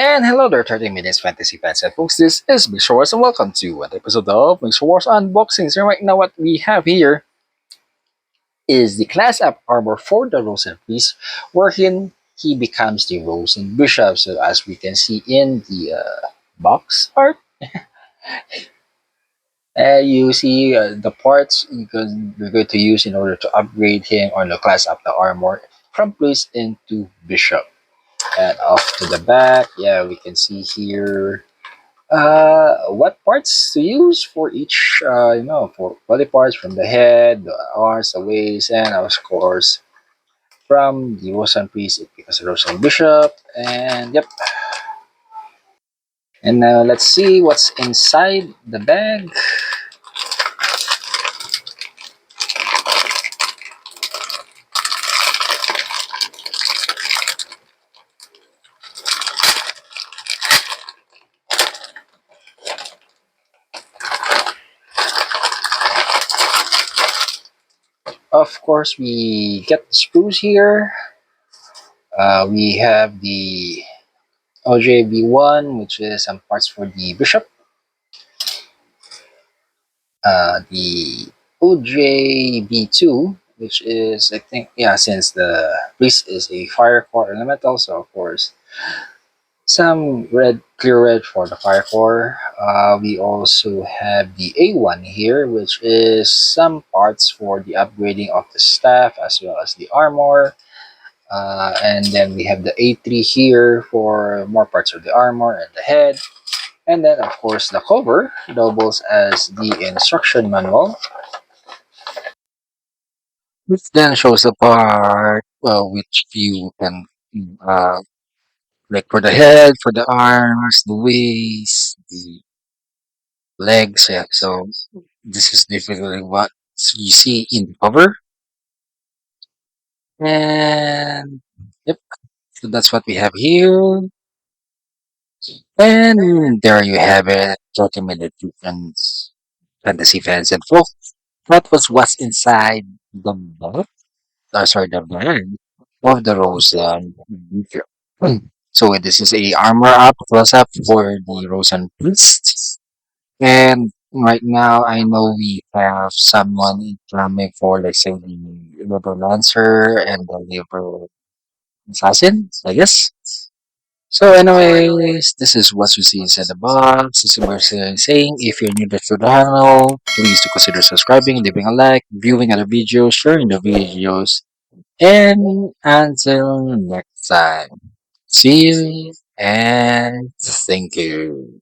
And hello there, 30 Minutes Fantasy fans and folks. This is Mixerwars and welcome to an episode of Mixerwars Unboxings. And right now, what we have here is the class up armor for the Rosan Priest, wherein he becomes the Rosan Bishop. So, as we can see in the box art, you see the parts you're going to use in order to upgrade him or to class up the armor from Priest into Bishop. And off to the back, yeah, we can see here what parts to use for each, for body parts from the head, the arms, the waist, and of course from the Rosan priest, it becomes a Rosan bishop. And yep, and now let's see what's inside the bag. Of course, we get the screws here. We have the OJB1, which is some parts for the bishop. The OJB2, which is, I think, yeah, since the priest is a fire core elemental, so of course, some red, clear red for the fire core. We also have the A1 here, which is some parts for the upgrading of the staff as well as the armor. And then we have the A3 here for more parts of the armor and the head. And then, of course, the cover doubles as the instruction manual, which then shows the part which you can uh, like for the head, for the arms, the waist, the legs. Yeah, so this is definitely what you see in the cover, and yep, so that's what we have here. And there you have it, 30-minute difference, fantasy fans and folks. That was what's inside the box. Sorry, the bag of the Rosan beaker. So this is a armor up plus up for the Rosan priest. And right now I know we have someone incoming for let's say the Liver Lancer and the Liver Assassin, I guess. So anyways, this is what you see inside the box. This is what we're saying. If you're new to the channel, please do consider subscribing, leaving a like, viewing other videos, sharing the videos. And until next time, see you and thank you.